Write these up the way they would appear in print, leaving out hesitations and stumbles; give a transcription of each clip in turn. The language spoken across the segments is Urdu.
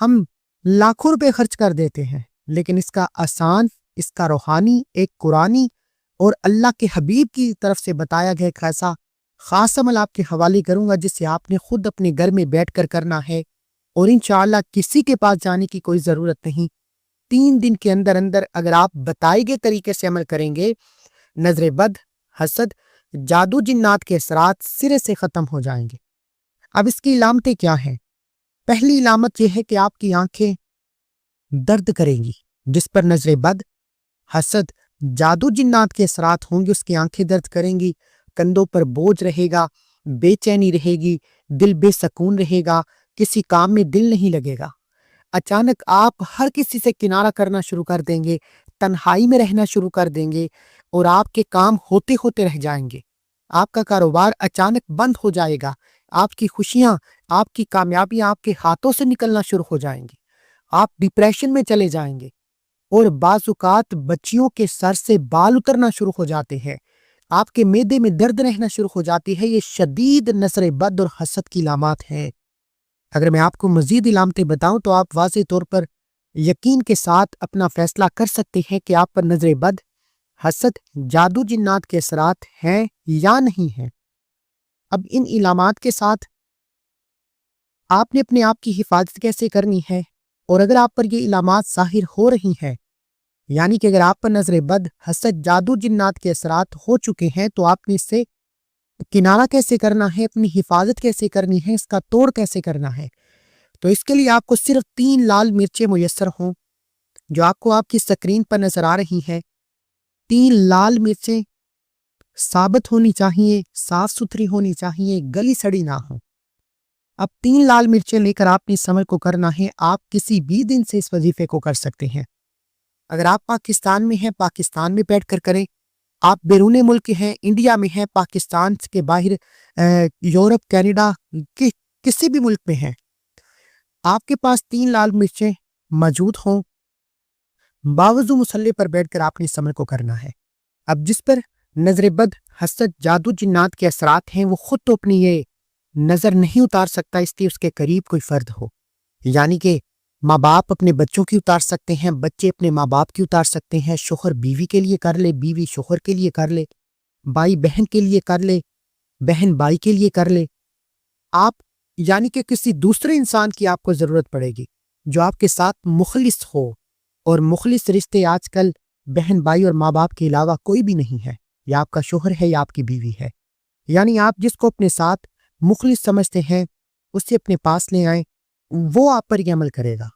ہم لاکھوں روپے خرچ کر دیتے ہیں، لیکن اس کا آسان، اس کا روحانی، ایک قرآنی اور اللہ کے حبیب کی طرف سے بتایا گیا ایک ایسا خاص عمل آپ کے حوالے کروں گا جسے آپ نے خود اپنے گھر میں بیٹھ کر کرنا ہے، اور انشاءاللہ کسی کے پاس جانے کی کوئی ضرورت نہیں۔ 3 دن کے اندر اندر اگر آپ بتائے گئے طریقے سے عمل کریں گے، نظر بد، حسد، جادو جنات کے اثرات سرے سے ختم ہو جائیں گے۔ اب اس کی علامتیں کیا ہیں؟ پہلی علامت یہ ہے کہ آپ کی آنکھیں درد کریں گی۔ جس پر نظر بد، حسد، جادو جنات کے اثرات ہوں گے اس کی آنکھیں درد کریں گی، کندھوں پر بوجھ رہے گا، بے چینی رہے گی، دل بے سکون رہے گا، کسی کام میں دل نہیں لگے گا۔ اچانک آپ ہر کسی سے کنارہ کرنا شروع کر دیں گے، تنہائی میں رہنا شروع کر دیں گے، اور آپ کے کام ہوتے ہوتے رہ جائیں گے۔ آپ کا کاروبار اچانک بند ہو جائے گا، آپ کی خوشیاں، آپ کی کامیابیاں آپ کے ہاتھوں سے نکلنا شروع ہو جائیں گی، آپ ڈپریشن میں چلے جائیں گے، اور بعض اوقات بچیوں کے سر سے بال اترنا شروع ہو جاتے ہیں، آپ کے معدے میں درد رہنا شروع ہو جاتی ہے۔ یہ شدید نظر بد اور حسد کی علامات ہیں۔ اگر میں آپ کو مزید علامتیں بتاؤں تو آپ واضح طور پر یقین کے ساتھ اپنا فیصلہ کر سکتے ہیں کہ آپ پر نظر بد، حسد، جادو جنات کے اثرات ہیں یا نہیں ہیں۔ اب ان علامات کے ساتھ آپ نے اپنے آپ کی حفاظت کیسے کرنی ہے؟ اور اگر آپ پر یہ علامات ظاہر ہو رہی ہیں، یعنی کہ اگر آپ پر نظر بد، حسد، جادو جنات کے اثرات ہو چکے ہیں، تو آپ نے اس سے کنارہ کیسے کرنا ہے، اپنی حفاظت کیسے کرنی ہے، اس کا توڑ کیسے کرنا ہے؟ تو اس کے لیے آپ کو صرف 3 لال مرچیں میسر ہوں، جو آپ کو آپ کی سکرین پر نظر آ رہی ہیں۔ 3 لال مرچیں ثابت ہونی چاہیے، صاف ستھری ہونی چاہیے، گلی سڑی نہ ہو۔ اب 3 لال مرچیں لے کر آپ نے اس عمل کو کرنا ہے۔ آپ کسی بھی دن سے اس وظیفے کو کر سکتے ہیں۔ اگر آپ پاکستان میں ہیں، پاکستان میں بیٹھ کر کریں۔ آپ بیرون ملک ہیں، انڈیا میں ہیں، پاکستان کے باہر یورپ، کینیڈا، کسی بھی ملک میں ہیں، آپ کے پاس 3 لال مرچیں موجود ہوں، باوضو مصلی پر بیٹھ کر آپ نے اس عمل کو کرنا ہے۔ اب جس پر نظر بد، حسد، جادو جنات کے اثرات ہیں، وہ خود تو اپنی یہ نظر نہیں اتار سکتا، اس لیے اس کے قریب کوئی فرد ہو، یعنی کہ ماں باپ اپنے بچوں کی اتار سکتے ہیں، بچے اپنے ماں باپ کی اتار سکتے ہیں، شوہر بیوی کے لیے کر لے، بیوی شوہر کے لیے کر لے، بھائی بہن کے لیے کر لے، بہن بھائی کے لیے کر لے۔ آپ یعنی کہ کسی دوسرے انسان کی آپ کو ضرورت پڑے گی جو آپ کے ساتھ مخلص ہو، اور مخلص رشتے آج کل بہن بھائی اور ماں باپ کے علاوہ کوئی بھی نہیں ہے، یا آپ کا شوہر ہے یا آپ کی بیوی ہے، یعنی آپ جس کو اپنے ساتھ مخلص سمجھتے ہیں اسے اپنے پاس لے آئیں، وہ آپ پر یہ عمل کرے گا۔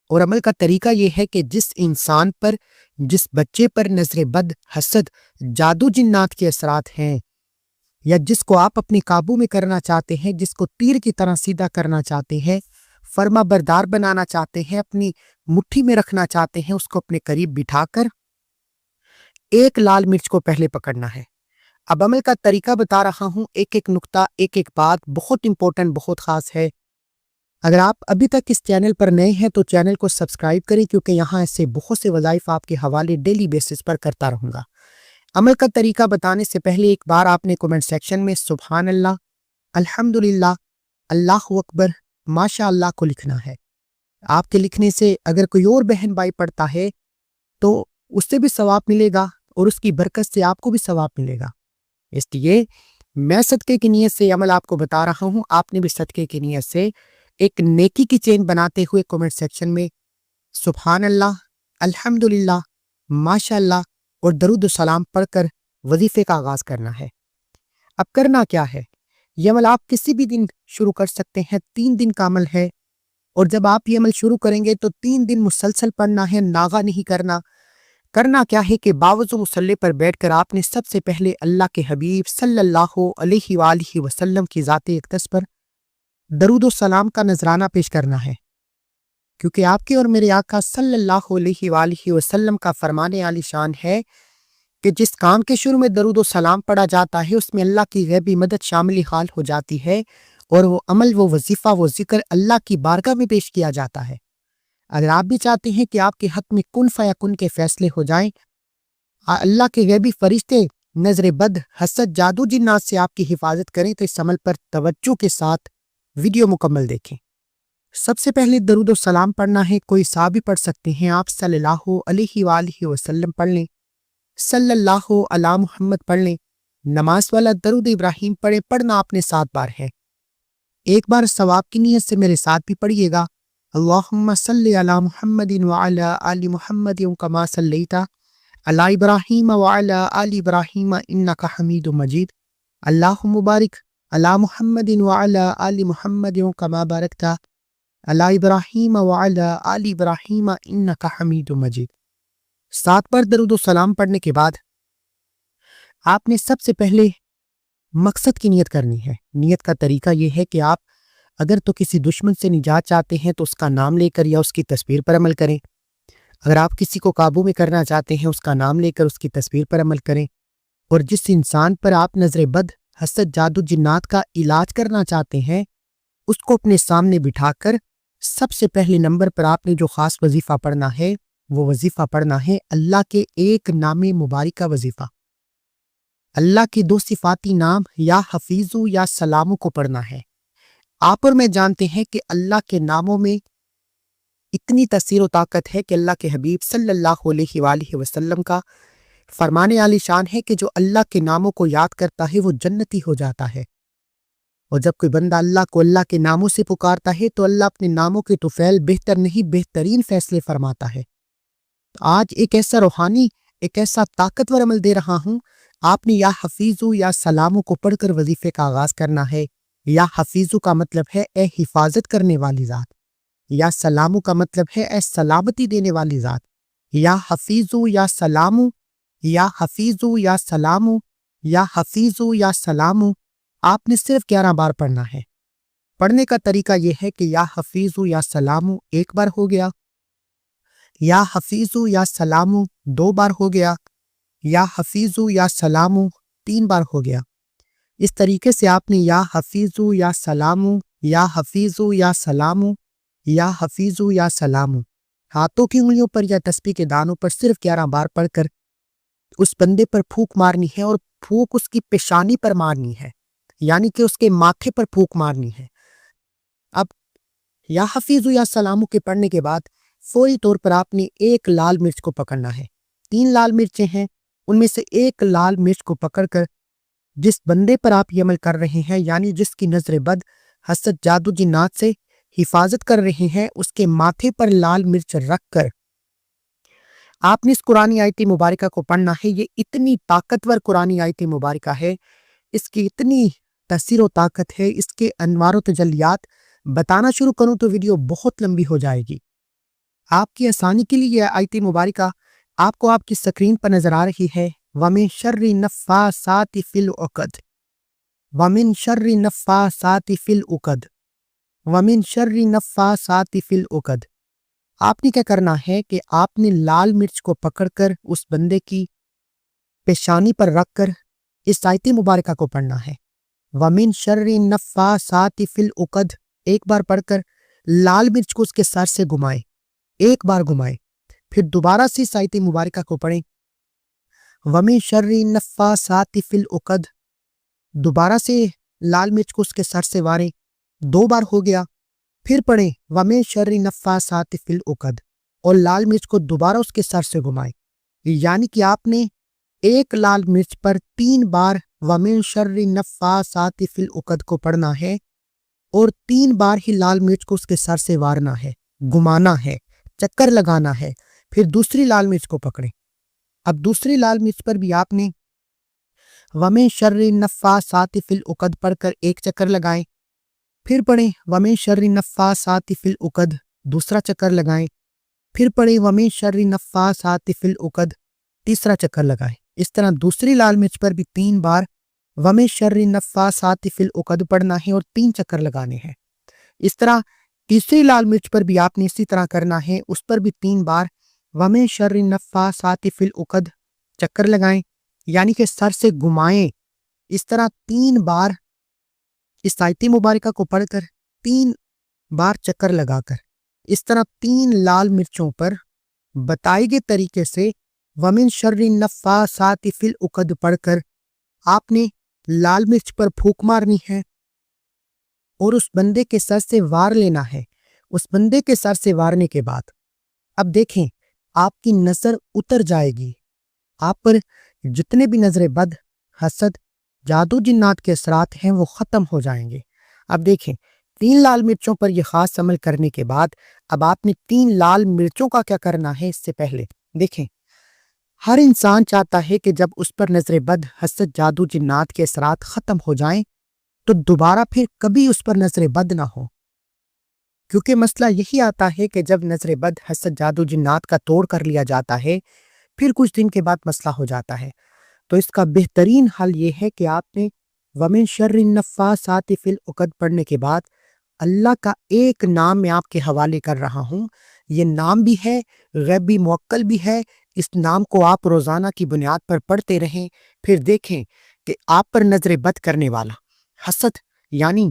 اور عمل کا طریقہ یہ ہے کہ جس انسان پر، جس بچے پر نظر بد، حسد، جادو جنات کے اثرات ہیں، یا جس کو آپ اپنے قابو میں کرنا چاہتے ہیں، جس کو تیر کی طرح سیدھا کرنا چاہتے ہیں، فرما بردار بنانا چاہتے ہیں، اپنی مٹھی میں رکھنا چاہتے ہیں، اس کو اپنے قریب بٹھا کر 1 لال مرچ کو پہلے پکڑنا ہے۔ اب عمل کا طریقہ بتا رہا ہوں، ایک ایک نقطہ، ایک ایک بات بہت امپورٹنٹ، بہت خاص ہے۔ اگر آپ ابھی تک اس چینل پر نئے ہیں تو چینل کو سبسکرائب کریں، کیونکہ یہاں ایسے بہت سے وظائف آپ کے حوالے ڈیلی بیسس پر کرتا رہوں گا۔ عمل کا طریقہ بتانے سے پہلے ایک بار آپ نے کومنٹ سیکشن میں سبحان اللہ، الحمدللہ، اللہ اکبر، ماشاء اللہ کو لکھنا ہے۔ آپ کے لکھنے سے اگر کوئی اور بہن بھائی پڑھتا ہے تو اس سے بھی ثواب ملے گا، اور اس کی برکت سے آپ کو بھی ثواب ملے گا۔ اس لیے میں صدقے کی نیت سے عمل آپ کو بتا رہا ہوں، آپ نے بھی صدقے کی نیت سے ایک نیکی کی چین بناتے ہوئے کومنٹ سیکشن میں سبحان اللہ، الحمدللہ، ماشاء اللہ اور درود و سلام پڑھ کر وظیفے کا آغاز کرنا ہے۔ اب کرنا کیا ہے؟ یہ عمل آپ کسی بھی دن شروع کر سکتے ہیں، 3 دن کا عمل ہے، اور جب آپ یہ عمل شروع کریں گے تو 3 دن مسلسل پڑھنا ہے، ناغا نہیں کرنا۔ کرنا کیا ہے کہ باوضو مصلی پر بیٹھ کر آپ نے سب سے پہلے اللہ کے حبیب صلی اللہ علیہ وآلہ وسلم کی ذات اقدس پر درود و سلام کا نذرانہ پیش کرنا ہے، کیونکہ آپ کے اور میرے آقا صلی اللہ علیہ وآلہ وسلم کا فرمان عالی شان ہے کہ جس کام کے شروع میں درود و سلام پڑھا جاتا ہے اس میں اللہ کی غیبی مدد شامل حال ہو جاتی ہے، اور وہ عمل، وہ وظیفہ، وہ ذکر اللہ کی بارگاہ میں پیش کیا جاتا ہے۔ اگر آپ بھی چاہتے ہیں کہ آپ کے حق میں کن فیکن کے فیصلے ہو جائیں، اللہ کے غیبی فرشتے نظر بد، حسد، جادو جنات سے آپ کی حفاظت کریں، تو اس عمل پر توجہ کے ساتھ ویڈیو مکمل دیکھیں۔ سب سے پہلے درود و سلام پڑھنا ہے، کوئی سا بھی پڑھ سکتے ہیں، آپ صلی اللہ علیہ وآلہ وسلم پڑھ لیں، صلی اللہ علی محمد پڑھ لیں، نماز والا درود ابراہیم پڑھیں، پڑھنا آپ نے 7 بار ہے۔ ایک بار ثواب کی نیت سے میرے ساتھ بھی پڑھیے گا، اللہم صلی علی محمد وعلی آل محمد کما صلیت علی ابراہیم وعلی آل ابراہیم انک حمید مجید، اللہم بارک علی محمد وعلی آل محمد کما بارکت علی ابراہیم وعلی آل ابراہیم انک حمید مجید۔ 7 بار درود و سلام پڑھنے کے بعد آپ نے سب سے پہلے مقصد کی نیت کرنی ہے۔ نیت کا طریقہ یہ ہے کہ آپ اگر تو کسی دشمن سے نجات چاہتے ہیں تو اس کا نام لے کر یا اس کی تصویر پر عمل کریں، اگر آپ کسی کو قابو میں کرنا چاہتے ہیں اس کا نام لے کر اس کی تصویر پر عمل کریں، اور جس انسان پر آپ نظر بد، حسد، جادو، جنات کا علاج کرنا چاہتے ہیں اس کو اپنے سامنے بٹھا کر سب سے پہلے نمبر پر آپ نے جو خاص وظیفہ پڑھنا ہے وہ وظیفہ پڑھنا ہے اللہ کے ایک نام مبارک کا وظیفہ، اللہ کے 2 صفاتی نام یا حفیظو یا سلامو کو پڑھنا ہے۔ آپ اور میں جانتے ہیں کہ اللہ کے ناموں میں اتنی تاثیر و طاقت ہے کہ اللہ کے حبیب صلی اللہ علیہ وآلہ وسلم کا فرمان عالی شان ہے کہ جو اللہ کے ناموں کو یاد کرتا ہے وہ جنتی ہو جاتا ہے، اور جب کوئی بندہ اللہ کو اللہ کے ناموں سے پکارتا ہے تو اللہ اپنے ناموں کے طفیل بہتر نہیں بہترین فیصلے فرماتا ہے۔ آج ایک ایسا روحانی، ایک ایسا طاقتور عمل دے رہا ہوں، آپ نے یا حفیظو یا سلامو کو پڑھ کر وظیفے کا آغاز کرنا ہے۔ یا حفیظو کا مطلب ہے اے حفاظت کرنے والی ذات، یا سلامو کا مطلب ہے اے سلامتی دینے والی ذات۔ یا حفیظو یا سلامو، یا حفیظو یا سلامو، یا حفیظو یا سلامو، آپ نے صرف 11 بار پڑھنا ہے۔ پڑھنے کا طریقہ یہ ہے کہ یا حفیظو یا سلامو 1 بار ہو گیا، یا حفیظو یا سلامو 2 بار ہو گیا، یا حفیظو یا سلامو 3 بار ہو گیا۔ اس طریقے سے آپ نے یا حفیظو یا سلامو، یا حفیظو یا سلامو، یا حفیظو یا سلامو ہاتھوں کی انگلیوں پر یا تسبیح کے دانوں پر صرف 11 بار پڑھ کر اس بندے پر پھونک مارنی ہے، اور پھونک اس کی پیشانی پر مارنی ہے، یعنی کہ اس کے ماتھے پر پھونک مارنی ہے۔ اب یا حفیظو یا سلامو کے پڑھنے کے بعد فوری طور پر آپ نے 1 لال مرچ کو پکڑنا ہے۔ 3 لال مرچیں ہیں، ان میں سے 1 لال مرچ کو پکڑ کر جس بندے پر آپ یہ عمل کر رہے ہیں، یعنی جس کی نظر بد، حسد، جادو، جنات سے حفاظت کر رہے ہیں، اس کے ماتھے پر لال مرچ رکھ کر آپ نے اس قرآنی آیت مبارکہ کو پڑھنا ہے۔ یہ اتنی طاقتور قرآنی آیت مبارکہ ہے، اس کی اتنی تاثیر و طاقت ہے، اس کے انوار و تجلیات بتانا شروع کروں تو ویڈیو بہت لمبی ہو جائے گی۔ آپ کی آسانی کے لیے یہ آیت مبارکہ آپ کو آپ کی سکرین پر نظر آ رہی ہے۔ وَمِن شَرِّ النَّفَّاثَاتِ فِي الْعُقَدِ، وَمِن شَرِّ النَّفَّاثَاتِ فِي الْعُقَدِ، وَمِن شَرِّ النَّفَّاثَاتِ فِي الْعُقَدِ۔ آپ نے کیا کرنا ہے کہ آپ نے لال مرچ کو پکڑ کر اس بندے کی پیشانی پر رکھ کر اس آیت مبارکہ کو پڑھنا ہے۔ وَمِن شَرِّ النَّفَّاثَاتِ فِي الْعُقَدِ 1 بار پڑھ کر لال مرچ کو اس کے سر سے گھمائیں، 1 بار گھمائیں، پھر دوبارہ سے اس آیت مبارکہ کو پڑھیں۔ وَمِن شَرِّ النَّفَّاثَاتِ فِي الْعُقَدِ، دوبارہ سے لال مرچ کو اس کے سر سے واریں، 2 بار ہو گیا، پھر پڑھیں وَمِن شَرِّ النَّفَّاثَاتِ فِي الْعُقَدِ، اور لال مرچ کو دوبارہ اس کے سر سے گھمائیں، یعنی کہ آپ نے 1 لال مرچ پر 3 بار وَمِن شَرِّ النَّفَّاثَاتِ فِي الْعُقَدِ کو پڑھنا ہے، اور 3 بار ہی لال مرچ کو اس کے سر سے وارنا ہے، گھمانا ہے، چکر لگانا ہے۔ پھر دوسری لال مرچ کو پکڑیں، اب دوسری لال مرچ پر بھی آپ نے وَمِن شَرِّ النَّفَّاثَاتِ فِي الْعُقَدِ پڑھ کر 1 چکر لگائیں، پھر پڑھیں وَمِن شَرِّ النَّفَّاثَاتِ فِي الْعُقَدِ، دوسرا چکر لگائیں، پھر پڑھیں وَمِن شَرِّ النَّفَّاثَاتِ فِي الْعُقَدِ، تیسرا چکر لگائیں۔ اس طرح دوسری لال مرچ پر بھی 3 بار وَمِن شَرِّ النَّفَّاثَاتِ فِي الْعُقَدِ پڑھنا ہے اور 3 چکر لگانے ہیں۔ اس طرح تیسری لال مرچ پر بھی آپ نے اسی طرح کرنا ہے، اس پر بھی 3 بار وَمِن شَرِّ النَّفَّاثَاتِ فِي الْعُقَدِ چکر لگائیں، یعنی کہ سر سے گھمائیں۔ اس طرح 3 بار اس آیت مبارکہ کو پڑھ کر 3 بار چکر لگا کر اس طرح 3 لال مرچوں پر بتائے گئے طریقے سے وَمِن شَرِّ النَّفَّاثَاتِ فِي الْعُقَدِ پڑھ کر آپ نے لال مرچ پر پھونک مارنی ہے اور اس بندے کے سر سے وار لینا ہے، اس بندے کے سر سے وارنے کے بعد اب دیکھیں آپ کی نظر اتر جائے گی، آپ پر جتنے بھی نظر بد، حسد، جادو جنات کے اثرات ہیں وہ ختم ہو جائیں گے۔ اب دیکھیں 3 لال مرچوں پر یہ خاص عمل کرنے کے بعد اب آپ نے 3 لال مرچوں کا کیا کرنا ہے۔ اس سے پہلے دیکھیں ہر انسان چاہتا ہے کہ جب اس پر نظر بد، حسد، جادو جنات کے اثرات ختم ہو جائیں تو دوبارہ پھر کبھی اس پر نظر بد نہ ہو، کیونکہ مسئلہ یہی آتا ہے کہ جب نظر بد، حسد، جادو جنات کا توڑ کر لیا جاتا ہے پھر کچھ دن کے بعد مسئلہ ہو جاتا ہے۔ تو اس کا بہترین حل یہ ہے کہ آپ نے وَمِن شَرِّ النَّفَّاثَاتِ فِی الْعُقَدِ پڑھنے کے بعد اللہ کا ایک نام میں آپ کے حوالے کر رہا ہوں، یہ نام بھی ہے، غیبی موکل بھی ہے، اس نام کو آپ روزانہ کی بنیاد پر پڑھتے رہیں، پھر دیکھیں کہ آپ پر نظر بد کرنے والا حسد، یعنی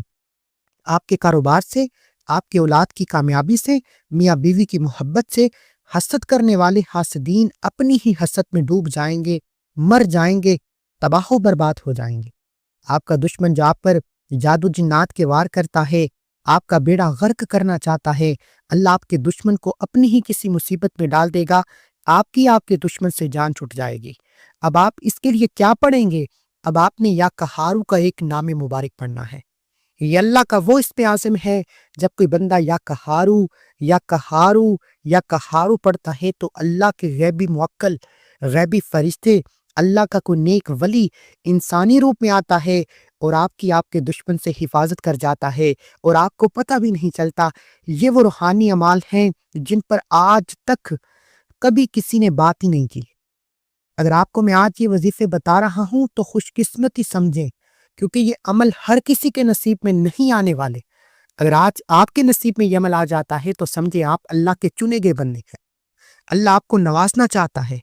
آپ کے کاروبار سے، آپ کے اولاد کی کامیابی سے، میاں بیوی کی محبت سے، حسد کرنے والے حاسدین اپنی ہی حسد میں ڈوب جائیں گے، مر جائیں گے، تباہ و برباد ہو جائیں گے۔ آپ کا دشمن جو آپ پر جادو جنات کے وار کرتا ہے، آپ کا بیڑا غرق کرنا چاہتا ہے، اللہ آپ کے دشمن کو اپنی ہی کسی مصیبت میں ڈال دے گا، آپ کے دشمن سے جان چھٹ جائے گی۔ اب آپ اس کے لیے کیا پڑھیں گے؟ اب آپ نے یا قہارو کا ایک نام مبارک پڑھنا ہے۔ یہ اللہ کا وہ اسم اعظم ہے، جب کوئی بندہ یا قہارو یا قہارو یا قہارو پڑھتا ہے تو اللہ کے غیبی موکل، غیبی فرشتے، اللہ کا کوئی نیک ولی انسانی روپ میں آتا ہے اور آپ کے دشمن سے حفاظت کر جاتا ہے اور آپ کو پتہ بھی نہیں چلتا۔ یہ وہ روحانی اعمال ہیں جن پر آج تک کبھی کسی نے بات ہی نہیں کی۔ اگر آپ کو میں آج یہ وظیفے بتا رہا ہوں تو خوش قسمتی سمجھیں، کیونکہ یہ عمل ہر کسی کے نصیب میں نہیں آنے والے۔ اگر آج آپ کے نصیب میں یہ عمل آ جاتا ہے تو سمجھیں آپ اللہ کے چنے گئے بندے ہیں، اللہ آپ کو نوازنا چاہتا ہے،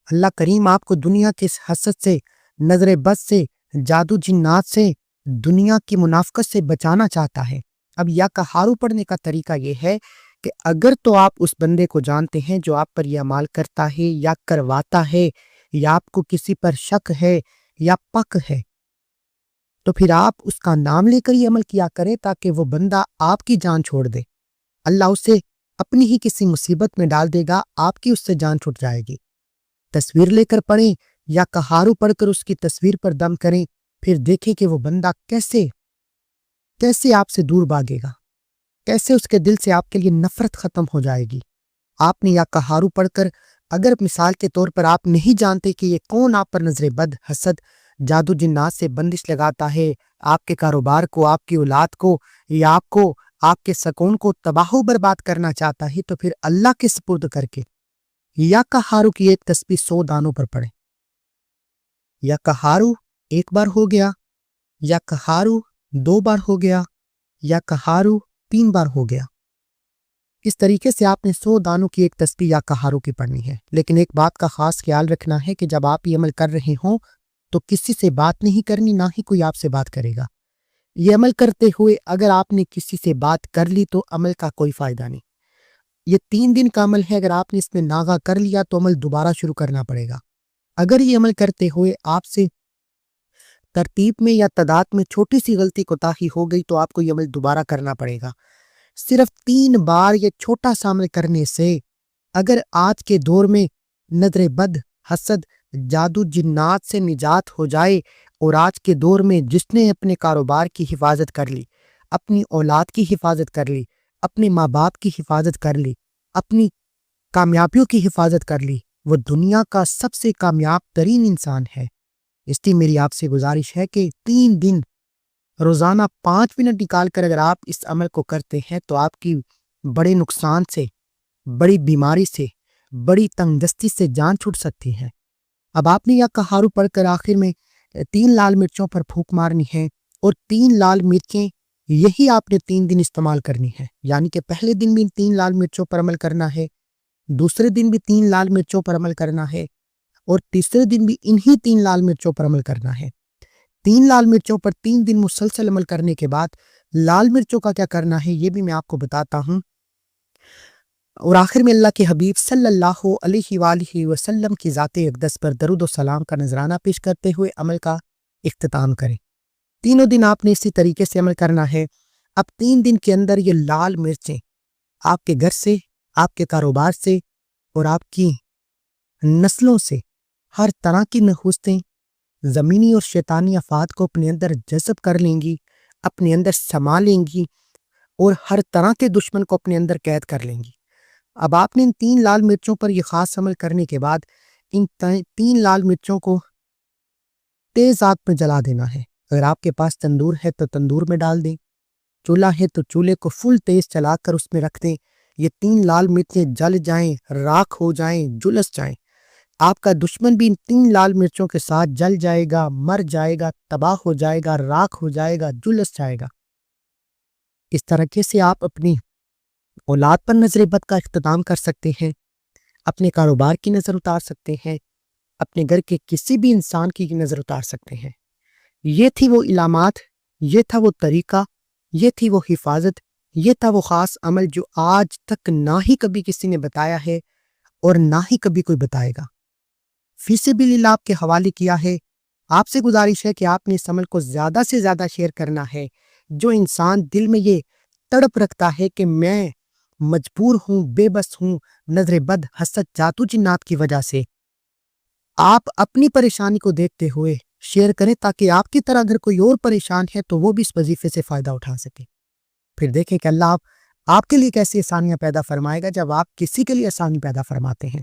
اللہ کریم آپ کو دنیا کے حسد سے، نظر بد سے، جادو جنات سے، دنیا کی منافقت سے بچانا چاہتا ہے۔ اب یا قہارو پڑھنے کا طریقہ یہ ہے کہ اگر تو آپ اس بندے کو جانتے ہیں جو آپ پر یہ عمال کرتا ہے یا کرواتا ہے یا آپ کو کسی پر شک ہے یا پک ہے، تو پھر آپ اس کا نام لے کر یہ عمل کیا کریں تاکہ وہ بندہ آپ کی جان چھوڑ دے، اللہ اسے اپنی ہی کسی مصیبت میں ڈال دے گا، آپ کی اس سے جان چھٹ جائے گی۔ تصویر لے کر پڑھیں یا قہارو پڑھ کر اس کی تصویر پر دم کریں، پھر دیکھیں کہ وہ بندہ کیسے آپ سے دور بھاگے گا، کیسے اس کے دل سے آپ کے لیے نفرت ختم ہو جائے گی۔ آپ نے یا قہارو پڑھ کر اگر مثال کے طور پر آپ نہیں جانتے کہ یہ کون آپ پر نظر بد، حسد، جادو جنات سے بندش لگاتا ہے، آپ کے کاروبار کو، آپ کی اولاد کو یا آپ کے سکون کو تباہ و برباد کرنا چاہتا ہے، تو پھر اللہ کے سپرد کر کے یا قہارو کی ایک تسبیح 100 دانوں پر پڑھیں۔ یا قہارو 1 بار ہو گیا، یا قہارو 2 بار ہو گیا، یا قہارو 3 بار ہو گیا۔ اس طریقے سے آپ نے 100 دانوں کی ایک تسبیح یا قہارو کی پڑھنی ہے۔ لیکن ایک بات کا خاص خیال رکھنا ہے کہ جب آپ یہ عمل کر رہے ہوں تو کسی سے بات نہیں کرنی، نہ ہی کوئی آپ سے بات کرے گا۔ یہ عمل کرتے ہوئے اگر آپ نے کسی سے بات کر لی تو عمل کا کوئی فائدہ نہیں۔ یہ 3 دن کا عمل ہے، اگر آپ نے اس میں ناغہ کر لیا تو عمل دوبارہ شروع کرنا پڑے گا۔ اگر یہ عمل کرتے ہوئے آپ سے ترتیب میں یا تعداد میں چھوٹی سی غلطی کوتاہی ہو گئی تو آپ کو یہ عمل دوبارہ کرنا پڑے گا۔ صرف 3 بار یہ چھوٹا سا عمل کرنے سے اگر آج کے دور میں نظر بد، حسد، جادو جنات سے نجات ہو جائے، اور آج کے دور میں جس نے اپنے کاروبار کی حفاظت کر لی، اپنی اولاد کی حفاظت کر لی، اپنے ماں باپ کی حفاظت کر لی، اپنی کامیابیوں کی حفاظت کر لی، وہ دنیا کا سب سے کامیاب ترین انسان ہے۔ اس لیے میری آپ سے گزارش ہے کہ 3 دن روزانہ 5 منٹ نکال کر اگر آپ اس عمل کو کرتے ہیں تو آپ کی بڑے نقصان سے، بڑی بیماری سے، بڑی تنگ دستی سے جان چھوٹ سکتی ہے۔ اب آپ نے یا قہارو پڑھ کر آخر میں 3 لال مرچوں پر پھونک مارنی ہے، اور 3 لال مرچیں یہی آپ نے 3 دن استعمال کرنی ہے، یعنی کہ پہلے دن بھی 3 لال مرچوں پر عمل کرنا ہے، دوسرے دن بھی 3 لال مرچوں پر عمل کرنا ہے، اور تیسرے دن بھی انہی 3 لال مرچوں پر عمل کرنا ہے۔ 3 لال مرچوں پر 3 دن مسلسل عمل کرنے کے بعد لال مرچوں کا کیا کرنا ہے یہ بھی میں آپ کو بتاتا ہوں، اور آخر میں اللہ کے حبیب صلی اللہ علیہ وآلہ وسلم کی ذات اقدس پر درود و سلام کا نذرانہ پیش کرتے ہوئے عمل کا اختتام کریں۔ 3 دن آپ نے اسی طریقے سے عمل کرنا ہے۔ اب 3 دن کے اندر یہ لال مرچیں آپ کے گھر سے، آپ کے کاروبار سے اور آپ کی نسلوں سے ہر طرح کی نحوستیں، زمینی اور شیطانی آفات کو اپنے اندر جذب کر لیں گی، اپنے اندر سما لیں گی اور ہر طرح کے دشمن کو اپنے اندر قید کر لیں گی۔ اب آپ نے ان 3 لال مرچوں پر یہ خاص عمل کرنے کے بعد ان 3 لال مرچوں کو تیز آگ میں جلا دینا ہے۔ اگر آپ کے پاس تندور ہے تو تندور میں ڈال دیں، چولہا ہے تو چولہے کو فل تیز چلا کر اس میں رکھ دیں۔ یہ 3 لال مرچیں جل جائیں، راکھ ہو جائیں، جلس جائیں، آپ کا دشمن بھی ان 3 لال مرچوں کے ساتھ جل جائے گا، مر جائے گا، تباہ ہو جائے گا، راکھ ہو جائے گا، جلس جائے گا۔ اس طریقے سے آپ اپنی اولاد پر نظر بد کا اختتام کر سکتے ہیں، اپنے کاروبار کی نظر اتار سکتے ہیں، اپنے گھر کے کسی بھی انسان کی نظر اتار سکتے ہیں۔ یہ تھی وہ علامات، یہ تھا وہ طریقہ، یہ تھی وہ حفاظت، یہ تھا وہ خاص عمل جو آج تک نہ ہی کبھی کسی نے بتایا ہے اور نہ ہی کبھی کوئی بتائے گا۔ فی سبیل اللہ آپ کے حوالے کیا ہے۔ آپ سے گزارش ہے کہ آپ نے اس عمل کو زیادہ سے زیادہ شیئر کرنا ہے۔ جو انسان دل میں یہ تڑپ رکھتا ہے کہ میں مجبور ہوں، بے بس ہوں، نظر بد، حسد، جادو جنات کی وجہ سے، آپ اپنی پریشانی کو دیکھتے ہوئے شیئر کریں تاکہ آپ کی طرح اگر کوئی اور پریشان ہے تو وہ بھی اس وظیفے سے فائدہ اٹھا سکے۔ پھر دیکھیں کہ اللہ آپ کے لیے کیسی آسانیاں پیدا فرمائے گا جب آپ کسی کے لیے آسانی پیدا فرماتے ہیں۔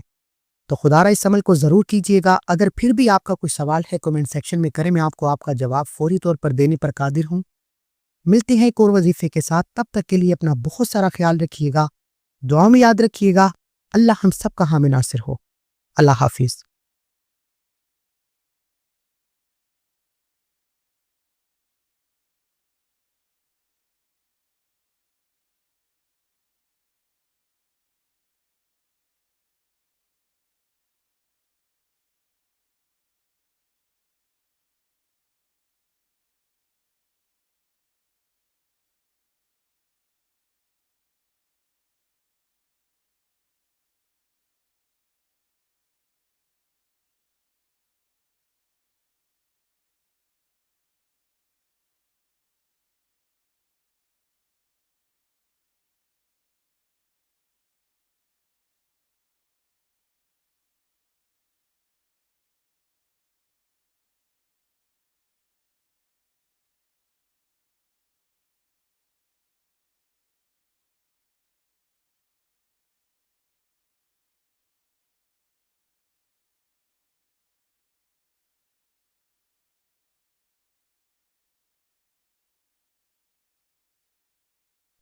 تو خدا را اس عمل کو ضرور کیجئے گا۔ اگر پھر بھی آپ کا کوئی سوال ہے کمنٹ سیکشن میں کریں، میں آپ کو آپ کا جواب فوری طور پر دینے پر قادر ہوں۔ ملتے ہیں ایک اور وظیفے کے ساتھ، تب تک کے لیے اپنا بہت سارا خیال رکھیے گا، دعا میں یاد رکھیے گا۔ اللہ ہم سب کا حامی ناصر ہو۔ اللہ حافظ۔